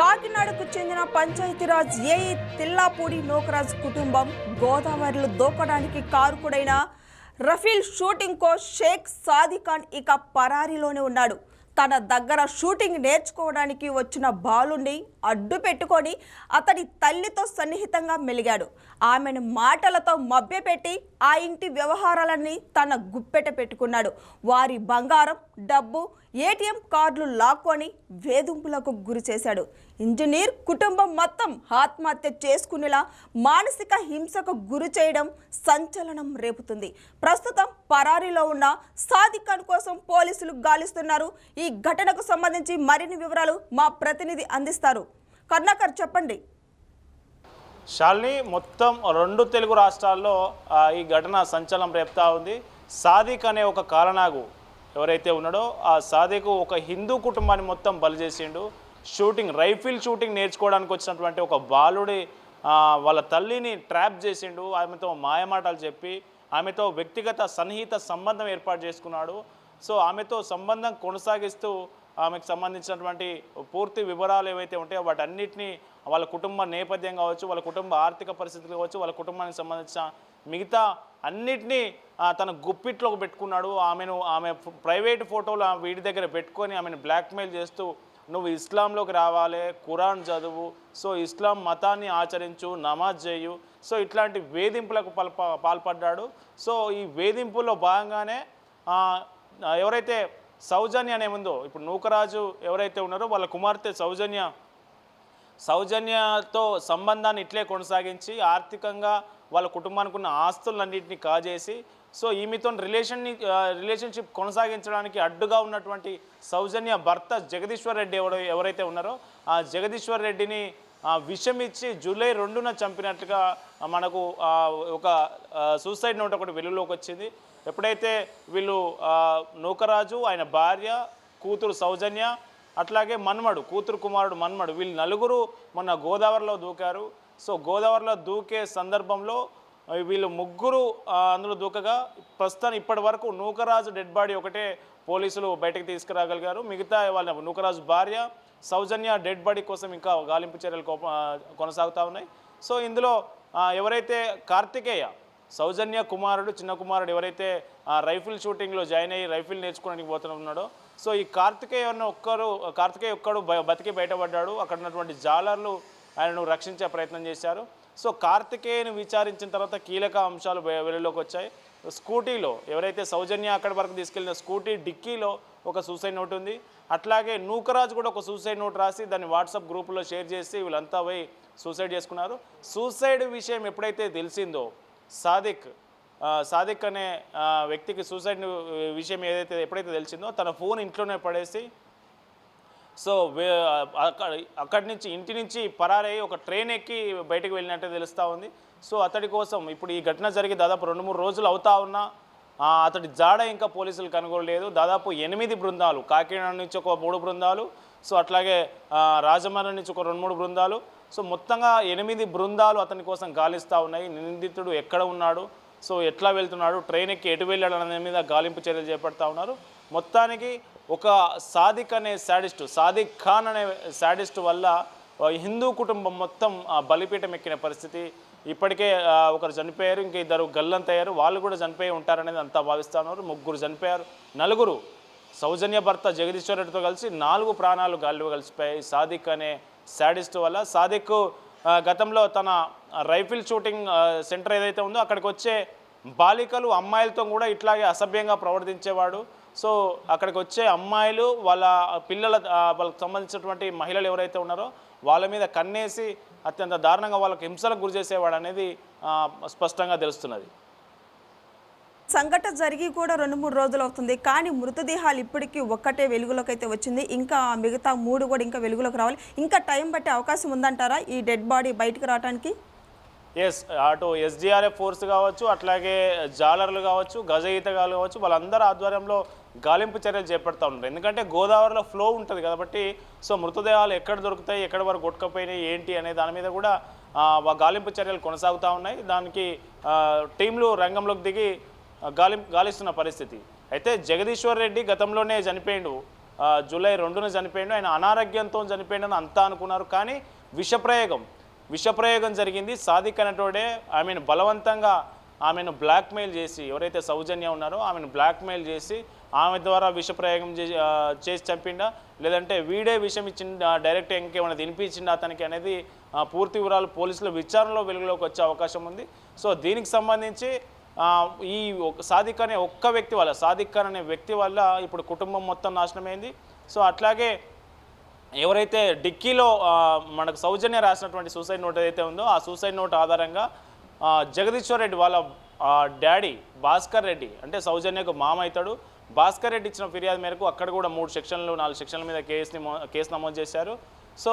కాకినాడకు చెందిన పంచాయతీరాజ్ ఏఈ తిల్లాపూడి నోకరాజ్ కుటుంబం గోదావరిలో దూకడానికి కారుకుడైన రఫీల్ షూటింగ్ కోచ్ షేక్ సాదిఖాన్ ఇక పరారీలోనే ఉన్నాడు. తన దగ్గర షూటింగ్ నేర్చుకోవడానికి వచ్చిన బాలుని అడ్డు పెట్టుకొని అతడి తల్లితో సన్నిహితంగా మెలిగాడు. ఆమెను మాటలతో మభ్యపెట్టి ఆ ఇంటి వ్యవహారాలన్నీ తన గుప్పెట పెట్టుకున్నాడు. వారి బంగారం, డబ్బు, ఏటీఎం కార్డులు లాక్కొని వేధింపులకు గురి చేశాడు. ఇంజనీర్ కుటుంబం మొత్తం ఆత్మహత్య చేసుకునేలా మానసిక హింసకు గురి చేయడం సంచలనం రేపుతుంది. ప్రస్తుతం పరారీలో ఉన్న సాదిఖాన్ కోసం పోలీసులు గాలిస్తున్నారు. ఈ ఘటనకు సంబంధించి మరిన్ని వివరాలు మా ప్రతినిధి అందిస్తారు. కర్ణాకర్, చెప్పండి. శాలిని, మొత్తం 2 తెలుగు రాష్ట్రాల్లో ఈ ఘటన సంచలనం రేపుతా ఉంది. సాదిక్ అనే ఒక కాలనాగు ఎవరైతే ఉన్నాడో ఆ సాదిక్ ఒక హిందూ కుటుంబాన్ని మొత్తం బలి చేసిండు. రైఫిల్ షూటింగ్ నేర్చుకోవడానికి వచ్చినటువంటి ఒక బాలుడి వాళ్ళ తల్లిని ట్రాప్ చేసిండు. ఆమెతో మాయమాటలు చెప్పి ఆమెతో వ్యక్తిగత సన్నిహిత సంబంధం ఏర్పాటు చేసుకున్నాడు. సో ఆమెతో సంబంధం కొనసాగిస్తూ ఆమెకు సంబంధించినటువంటి పూర్తి వివరాలు ఏవైతే ఉంటాయో వాటన్నిటినీ వాళ్ళ కుటుంబ నేపథ్యం కావచ్చు, వాళ్ళ కుటుంబ ఆర్థిక పరిస్థితులు కావచ్చు, వాళ్ళ కుటుంబానికి సంబంధించిన మిగతా అన్నిటినీ తన గుప్పిట్లోకి పెట్టుకున్నాడు. ఆమె ప్రైవేట్ ఫోటోలు వీడి దగ్గర పెట్టుకొని ఆమెను బ్లాక్మెయిల్ చేస్తూ నువ్వు ఇస్లాంలోకి రావాలి, ఖురాన్ చదువు, సో ఇస్లాం మతాన్ని ఆచరించు, నమాజ్ చేయు, సో ఇట్లాంటి వేధింపులకు పాల్పడ్డాడు. సో ఈ వేధింపుల్లో భాగంగానే ఎవరైతే సౌజన్య అనే ఉందో, ఇప్పుడు నూకరాజు ఎవరైతే ఉన్నారో వాళ్ళ కుమార్తె సౌజన్యతో సంబంధాన్ని ఇట్లే కొనసాగించి ఆర్థికంగా వాళ్ళ కుటుంబానికి ఉన్న ఆస్తులన్నింటినీ కాజేసి సో ఈమెతో రిలేషన్షిప్ కొనసాగించడానికి అడ్డుగా ఉన్నటువంటి సౌజన్య భర్త జగదీశ్వర్ రెడ్డి ఎవరైతే ఉన్నారో ఆ జగదీశ్వర్ రెడ్డిని విషం ఇచ్చి జూలై 2న చంపినట్లుగా మనకు ఒక సూసైడ్ నోట్ ఒకటి వెలుగులోకి వచ్చింది. ఎప్పుడైతే వీళ్ళు నూకరాజు, ఆయన భార్య, కూతురు సౌజన్య, అట్లాగే కుమారుడు మన్మడు, వీళ్ళు నలుగురు మొన్న గోదావరిలో దూకారు. సో గోదావరిలో దూకే సందర్భంలో వీళ్ళు ముగ్గురు అందులో దూకగా ప్రస్తుతం ఇప్పటి వరకు నూకరాజు డెడ్ బాడీ ఒకటే పోలీసులు బయటకు తీసుకురాగలిగారు. మిగతా వాళ్ళ నూకరాజు భార్య, సౌజన్య డెడ్ బాడీ కోసం ఇంకా గాలింపు చర్యలు కొనసాగుతూ ఉన్నాయి. సో ఇందులో ఎవరైతే కార్తికేయ, సౌజన్య కుమారుడు, చిన్న కుమారుడు ఎవరైతే రైఫిల్ షూటింగ్లో జాయిన్ అయ్యి రైఫిల్ నేర్చుకోవడానికి పోతున్నాడో సో ఈ కార్తికేయ ఒక్కడు బతికి బయటపడ్డాడు. అక్కడ ఉన్నటువంటి జాలర్లు ఆయనను రక్షించే ప్రయత్నం చేశారు. సో కార్తికేయను విచారించిన తర్వాత కీలక అంశాలు వెలుగులోకి వచ్చాయి. స్కూటీలో ఎవరైతే సౌజన్య అక్కడి వరకు తీసుకెళ్లిన స్కూటీ డిక్కీలో ఒక సూసైడ్ నోట్ ఉంది. అట్లాగే నూకరాజు కూడా ఒక సూసైడ్ నోట్ రాసి దాన్ని వాట్సాప్ గ్రూపులో షేర్ చేసి వీళ్ళంతా పోయి సూసైడ్ చేసుకున్నారు. సూసైడ్ విషయం ఎప్పుడైతే తెలిసిందో సాదిక్ అనే వ్యక్తికి సూసైడ్ విషయం ఎప్పుడైతే తెలిసిందో తన ఫోన్ ఇంట్లోనే పడేసి సో అక్కడి నుంచి ఇంటి నుంచి పరారై ఒక ట్రైన్ ఎక్కి బయటకు వెళ్ళినట్టే తెలుస్తూ ఉంది. సో అతడి కోసం ఇప్పుడు ఈ ఘటన జరిగి దాదాపు 2-3 రోజులు అవుతా ఉన్నా అతడి జాడ ఇంకా పోలీసులు కనుగొనలేదు. దాదాపు 8 బృందాలు, కాకినాడ నుంచి ఒక 3 బృందాలు, సో అట్లాగే రాజమండ్రి నుంచి ఒక 2-3 బృందాలు, సో మొత్తంగా 8 బృందాలు అతని కోసం గాలిస్తూ ఉన్నాయి. నిందితుడు ఎక్కడ ఉన్నాడు, సో ఎట్లా వెళ్తున్నాడు, ట్రైన్ ఎక్కి ఎటు వెళ్ళాడు అనే మీద గాలింపు చర్యలు చేపడతా ఉన్నారు. మొత్తానికి ఒక సాదిక్ ఖాన్ అనే శాడిస్ట్ వల్ల హిందూ కుటుంబం మొత్తం బలిపీఠం ఎక్కిన పరిస్థితి. ఇప్పటికే ఒకరు చనిపోయారు, ఇంకా 2 గల్లంతయ్యారు, వాళ్ళు కూడా చనిపోయి ఉంటారనేది అంతా భావిస్తూ ఉన్నారు. 3 చనిపోయారు, 4 సౌజన్య భర్త జగదీశ్వర్ రెడ్డితో కలిసి 4 ప్రాణాలు గాలిలో కలిసిపోయాయి సాదిక్ అనే శాడిస్ట్ వల్ల. సాదిక్ గతంలో తన రైఫిల్ షూటింగ్ సెంటర్ ఏదైతే ఉందో అక్కడికి వచ్చే బాలికలు, అమ్మాయిలతో కూడా ఇట్లాగే అసభ్యంగా ప్రవర్తించేవాడు. సో అక్కడికి వచ్చే అమ్మాయిలు వాళ్ళకి సంబంధించినటువంటి మహిళలు ఎవరైతే ఉన్నారో వాళ్ళ మీద కన్నేసి అత్యంత దారుణంగా వాళ్ళకి హింసలకు గురి చేసేవాడు అనేది స్పష్టంగా తెలుస్తున్నది. సంఘటన జరిగి కూడా 2-3 రోజులు అవుతుంది, కానీ మృతదేహాలు ఇప్పటికీ ఒక్కటే వెలుగులోకి అయితే వచ్చింది. ఇంకా మిగతా 3 కూడా ఇంకా వెలుగులోకి రావాలి. ఇంకా టైం పట్టే అవకాశం ఉందంటారా ఈ డెడ్ బాడీ బయటకు రావడానికి? ఎస్, అటు ఎస్డిఆర్ఎఫ్ ఫోర్స్ కావచ్చు, అట్లాగే జాలర్లు కావచ్చు, గజ ఈతగాలు కావచ్చు, వాళ్ళందరూ ఆధ్వర్యంలో గాలింపు చర్యలు చేపడతా ఉంటారు. ఎందుకంటే గోదావరిలో ఫ్లో ఉంటుంది కాబట్టి సో మృతదేహాలు ఎక్కడ దొరుకుతాయి, ఎక్కడి వరకు కొట్టుకపోయినాయి ఏంటి అనే దాని మీద కూడా గాలింపు చర్యలు కొనసాగుతూ ఉన్నాయి. దానికి టీంలు రంగంలోకి దిగి గాలిస్తున్న పరిస్థితి. అయితే జగదీశ్వర్ రెడ్డి గతంలోనే చనిపోయిండు. జూలై 2న చనిపోయాడు. ఆయన అనారోగ్యంతో చనిపోయాడని అంతా అనుకున్నారు. కానీ విషప్రయోగం జరిగింది. సాదిక్ అనేటోడే ఆమెను బలవంతంగా ఆమెను బ్లాక్మెయిల్ చేసి, ఎవరైతే సౌజన్య ఉన్నారో ఆమెను బ్లాక్మెయిల్ చేసి ఆమె ద్వారా విషప్రయోగం చేసి చంపిండా, లేదంటే వీడే విషం ఇచ్చిండా, డైరెక్ట్ ఇంకేమైనా తినిపించిండా అతనికి అనేది పూర్తి వివరాలు పోలీసుల విచారణలో వెలుగులోకి వచ్చే అవకాశం ఉంది. సో దీనికి సంబంధించి ఈ సాదిక్ అనే ఒక్క వ్యక్తి వల్ల, సాదిక్ ఖాన్ అనే వ్యక్తి వల్ల ఇప్పుడు కుటుంబం మొత్తం నాశనమైంది. సో అట్లాగే ఎవరైతే డిక్కీలో మనకు సౌజన్య రాసినటువంటి సూసైడ్ నోట్ ఏదైతే ఉందో ఆ సూసైడ్ నోట్ ఆధారంగా జగదీశ్వర్ రెడ్డి వాళ్ళ డాడీ భాస్కర్ రెడ్డి, అంటే సౌజన్యకు మామ అవుతాడు, భాస్కర్ రెడ్డి ఇచ్చిన ఫిర్యాదు మేరకు అక్కడ కూడా 3 సెక్షన్లు 4 సెక్షన్ల మీద కేసు నమోదు చేశారు. So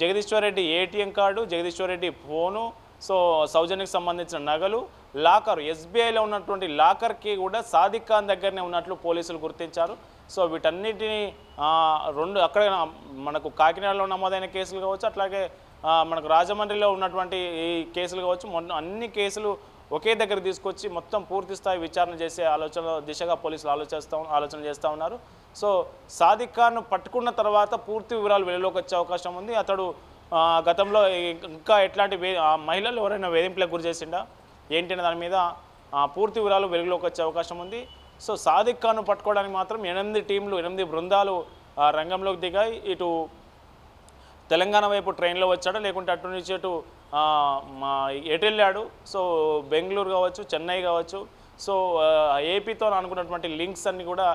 Jagadishwar Reddy ATM card, Jagadishwar Reddy phone, so సౌజన్యకు సంబంధించిన నగలు, లాకర్, ఎస్బీఐలో ఉన్నటువంటి లాకర్కి కూడా సాదిక్ ఖాన్ దగ్గరనే ఉన్నట్లు పోలీసులు గుర్తించారు. సో వీటన్నిటిని అక్కడ మనకు కాకినాడలో నమోదైన కేసులు కావచ్చు, అట్లాగే మనకు రాజమండ్రిలో ఉన్నటువంటి ఈ కేసులు కావచ్చు, అన్ని కేసులు ఒకే దగ్గర తీసుకొచ్చి మొత్తం పూర్తి స్థాయి విచారణ చేసే దిశగా పోలీసులు ఆలోచన చేస్తూ ఉన్నారు. సో సాదిక్ ఖాన్ను పట్టుకున్న తర్వాత పూర్తి వివరాలు వెలుగులోకి వచ్చే అవకాశం ఉంది. అతడు గతంలో ఇంకా ఎట్లాంటి మహిళలు ఎవరైనా వేధింపులకు గురి చేసిండా ఏంటి అనే దాని మీద పూర్తి వివరాలు వెలుగులోకి వచ్చే అవకాశం ఉంది. సో సాదిక్ ఖాన్ను పట్టుకోవడానికి మాత్రం 8 టీంలు 8 బృందాలు రంగంలోకి దిగాయి. ఇటు తెలంగాణ వైపు ట్రైన్లో వచ్చాడు, లేకుంటే అటు నుంచి అటు ఎటు వెళ్ళాడు. సో బెంగళూరు కావచ్చు, చెన్నై కావచ్చు, సో ఏపీతో అనుకున్నటువంటి లింక్స్ అన్ని కూడా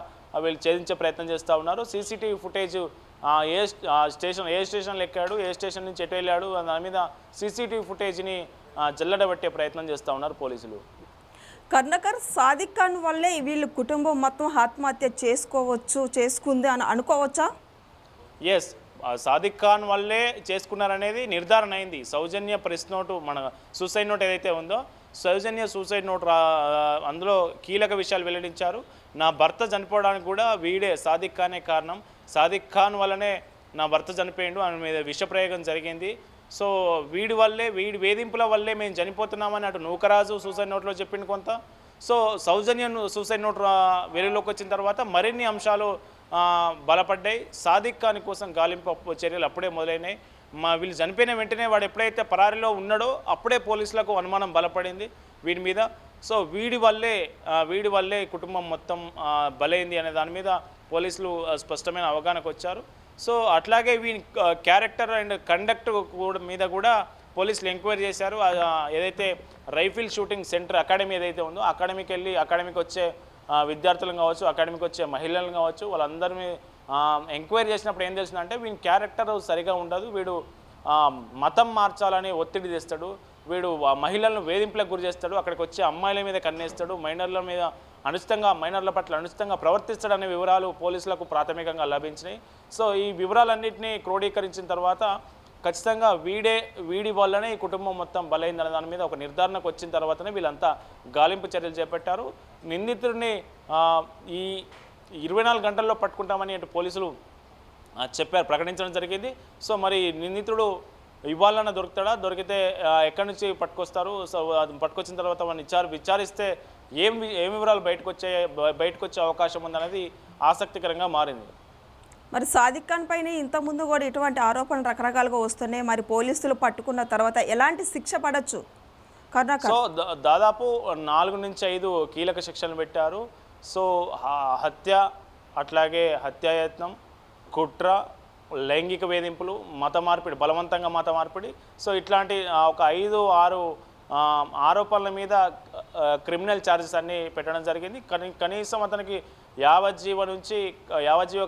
వీళ్ళు ఛేదించే ప్రయత్నం చేస్తూ ఉన్నారు. సీసీటీవీ ఫుటేజ్ ఏ స్టేషన్లో ఎక్కాడు, ఏ స్టేషన్ నుంచి ఎటు వెళ్ళాడు దాని మీద సీసీటీవీ ఫుటేజ్ని జల్లడబట్టే ప్రయత్నం చేస్తూ ఉన్నారు పోలీసులు. కర్ణకర్, సాదిక్ ఖాన్ వల్లే వీళ్ళు కుటుంబం మొత్తం ఆత్మహత్య చేసుకుంది అని అనుకోవచ్చా? ఎస్, సాదిక్ ఖాన్ వల్లే చేసుకున్నారనేది నిర్ధారణ అయింది. సౌజన్య ప్రెస్ నోటు, మన సూసైడ్ నోట్ ఏదైతే ఉందో సౌజన్య సూసైడ్ నోట్ అందులో కీలక విషయాలు వెల్లడించారు. నా భర్త చనిపోవడానికి కూడా వీడే సాదిక్ ఖానే కారణం, సాదిక్ ఖాన్ వల్లనే నా భర్త చనిపోయిండు, ఆమె మీద విషప్రయోగం జరిగింది. సో వీడి వేధింపుల వల్లే మేము చనిపోతున్నామని అటు నూకరాజు సూసైడ్ నోట్లో చెప్పిండు కొంత. సో సౌజన్య సూసైడ్ నోట్ వెలుగులోకి వచ్చిన తర్వాత మరిన్ని అంశాలు బలపడ్డాయి. సాదిక్ ఖాన్ కోసం గాలింపు చర్యలు అప్పుడే మొదలైనాయి. వీళ్ళు చనిపోయిన వెంటనే వాడు ఎప్పుడైతే పరారీలో ఉన్నాడో అప్పుడే పోలీసులకు అనుమానం బలపడింది వీడి మీద. సో వీడి వల్లే కుటుంబం మొత్తం బలైంది అనే దాని మీద పోలీసులు స్పష్టమైన అవగాహనకు వచ్చారు. సో అట్లాగే వీని క్యారెక్టర్ అండ్ కండక్ట్ మీద కూడా పోలీసులు ఎంక్వైరీ చేశారు. ఏదైతే రైఫిల్ షూటింగ్ సెంటర్ అకాడమీ ఏదైతే ఉందో అకాడమీకి వచ్చే విద్యార్థులను కావచ్చు, అకాడమీకి వచ్చే మహిళలను కావచ్చు, వాళ్ళందరినీ ఎంక్వైరీ చేసినప్పుడు ఏం తెలిసిందంటే వీని క్యారెక్టర్ సరిగా ఉండదు, వీడు మతం మార్చాలని ఒత్తిడి తెస్తాడు, వీడు మహిళలను వేధింపులకు గురి చేస్తాడు, అక్కడికి వచ్చే అమ్మాయిల మీద కన్నేస్తాడు, మైనర్ల పట్ల అనుచితంగా ప్రవర్తిస్తాడనే వివరాలు పోలీసులకు ప్రాథమికంగా లభించినాయి. సో ఈ వివరాలన్నింటినీ క్రోడీకరించిన తర్వాత ఖచ్చితంగా వీడి వల్లనే ఈ కుటుంబం మొత్తం బలైందనే దాని మీద ఒక నిర్ధారణకు వచ్చిన తర్వాతనే వీళ్ళంతా గాలింపు చర్యలు చేపట్టారు. నిందితుడిని ఈ 24 గంటల్లో పట్టుకుంటామని అటు పోలీసులు ప్రకటించడం జరిగింది. సో మరి నిందితుడు ఇవాళన దొరుకుతాడా, దొరికితే ఎక్కడి నుంచి పట్టుకొస్తారు, సో అది పట్టుకొచ్చిన తర్వాత వాళ్ళని విచారిస్తే ఏం వివరాలు బయటకు వచ్చే అవకాశం ఉందనేది ఆసక్తికరంగా మారింది. మరి సాదిక్ ఖాన్ పైన ఇంతకుముందు కూడా ఇటువంటి ఆరోపణలు రకరకాలుగా వస్తున్నాయి. మరి పోలీసులు పట్టుకున్న తర్వాత ఎలాంటి శిక్ష పడవచ్చు? సో దాదాపు 4 నుంచి 5 కీలక శిక్షలు పెట్టారు. సో హత్య, అట్లాగే హత్యాయత్నం, కుట్ర, లైంగిక వేధింపులు, బలవంతంగా మత మార్పిడి, సో ఇట్లాంటి ఒక 5-6 ఆరోపణల మీద క్రిమినల్ ఛార్జెస్ అన్నీ పెట్టడం జరిగింది. కనీసం అతనికి యావజ్జీవ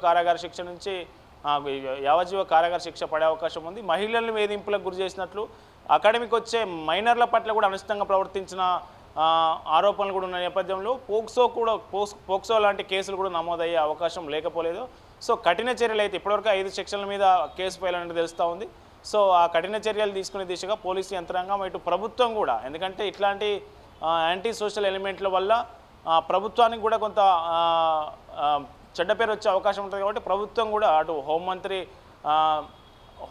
కారాగార శిక్ష పడే అవకాశం ఉంది. మహిళలను వేధింపులకు గురి చేసినట్లు, అకాడమీకి వచ్చే మైనర్ల పట్ల కూడా అనుచితంగా ప్రవర్తించిన ఆరోపణలు కూడా ఉన్న నేపథ్యంలో పోక్సో లాంటి కేసులు కూడా నమోదయ్యే అవకాశం లేకపోలేదు. సో కఠిన చర్యలు అయితే ఇప్పటివరకు 5 సెక్షన్ల మీద కేసు ఫైల్ అనేది తెలుస్తూ ఉంది. సో ఆ కఠిన చర్యలు తీసుకునే దిశగా పోలీసు యంత్రాంగం, ఇటు ప్రభుత్వం కూడా, ఎందుకంటే ఇట్లాంటి యాంటీ సోషల్ ఎలిమెంట్ల వల్ల ప్రభుత్వానికి కూడా కొంత చెడ్డ పేరు వచ్చే అవకాశం ఉంటుంది. కాబట్టి ప్రభుత్వం కూడా అటు హోంమంత్రి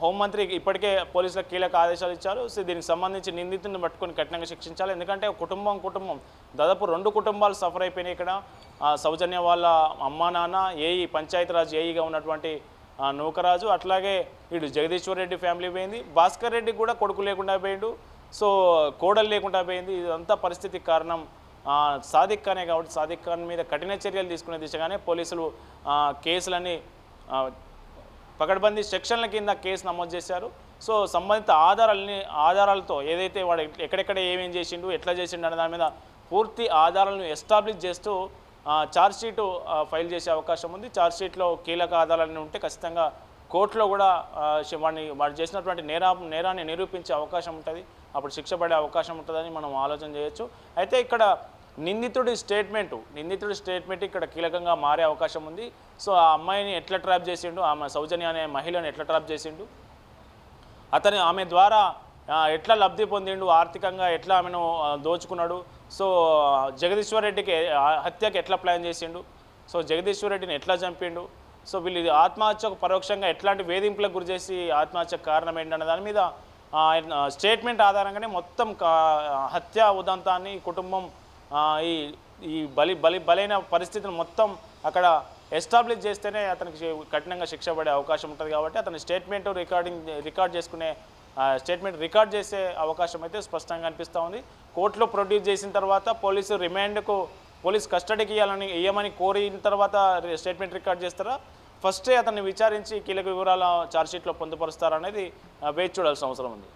హోంమంత్రి ఇప్పటికే పోలీసులకు కీలక ఆదేశాలు ఇచ్చారు. సో దీనికి సంబంధించి నిందితుడిని పట్టుకొని కఠినంగా శిక్షించాలి. ఎందుకంటే కుటుంబం దాదాపు 2 కుటుంబాలు సఫర్ అయిపోయినాయి ఇక్కడ. సౌజన్య వాళ్ళ అమ్మా నాన్న ఏఈ పంచాయతీరాజ్ ఏఈగా ఉన్నటువంటి నూకరాజు, అట్లాగే ఇటు జగదీశ్వర్ రెడ్డి ఫ్యామిలీ పోయింది. భాస్కర్ రెడ్డికి కూడా కొడుకు లేకుండా పోయిండు. సో కోడలు లేకుండా పోయింది. ఇదంతా పరిస్థితికి కారణం సాదిక్ ఖానే కాబట్టి సాదిక్ ఖాన్ మీద కఠిన చర్యలు తీసుకునే దిశగానే పోలీసులు కేసులని పకడ్బందీ సెక్షన్ల కింద కేసు నమోదు చేశారు. సో సంబంధిత ఆధారాలతో ఏదైతే వాడు ఎక్కడెక్కడ ఏమేం చేసిండు ఎట్లా చేసిండు అనే దాని మీద పూర్తి ఆధారాలను ఎస్టాబ్లిష్ చేస్తూ ఛార్జ్షీటు ఫైల్ చేసే అవకాశం ఉంది. ఛార్జ్షీట్లో కీలక ఆధారాలన్నీ ఉంటే ఖచ్చితంగా కోర్టులో కూడా వాడు చేసినటువంటి నేరాన్ని నిరూపించే అవకాశం ఉంటుంది. అప్పుడు శిక్ష పడే అవకాశం ఉంటుందని మనం ఆలోచన చేయొచ్చు. అయితే ఇక్కడ నిందితుడి స్టేట్మెంట్ ఇక్కడ కీలకంగా మారే అవకాశం ఉంది. సో ఆ అమ్మాయిని ఎట్లా ట్రాప్ చేసిండు, ఆమె సౌజన్య అనే మహిళను ఎట్లా ట్రాప్ చేసిండు, ఆమె ద్వారా ఎట్లా లబ్ధి పొందిండు, ఆర్థికంగా ఎట్లా ఆమెను దోచుకున్నాడు, సో జగదీశ్వర్ రెడ్డికి హత్యకి ఎట్లా ప్లాన్ చేసిండు, సో జగదీశ్వర్ రెడ్డిని ఎట్లా చంపిండు, సో వీళ్ళు ఆత్మహత్యకు పరోక్షంగా ఎట్లాంటి వేధింపులకు గురి చేసి ఆత్మహత్యకు కారణం ఏంటన్న దాని మీద స్టేట్మెంట్ ఆధారంగానే మొత్తం హత్య ఉదంతాన్ని కుటుంబం ఈ బలైన పరిస్థితిని మొత్తం అక్కడ ఎస్టాబ్లిష్ చేస్తేనే అతనికి కఠినంగా శిక్ష పడే అవకాశం ఉంటుంది. కాబట్టి అతని స్టేట్మెంట్ రికార్డ్ చేసే అవకాశం అయితే స్పష్టంగా అనిపిస్తూ ఉంది. కోర్టులో ప్రొడ్యూస్ చేసిన తర్వాత పోలీస్ కస్టడీకి ఇవ్వమని కోరిన తర్వాత స్టేట్మెంట్ రికార్డ్ చేస్తారా, ఫస్టే అతన్ని విచారించి కీలక వివరాల ఛార్జ్షీట్లో పొందుపరుస్తారనేది వేచి చూడాల్సిన అవసరం ఉంది.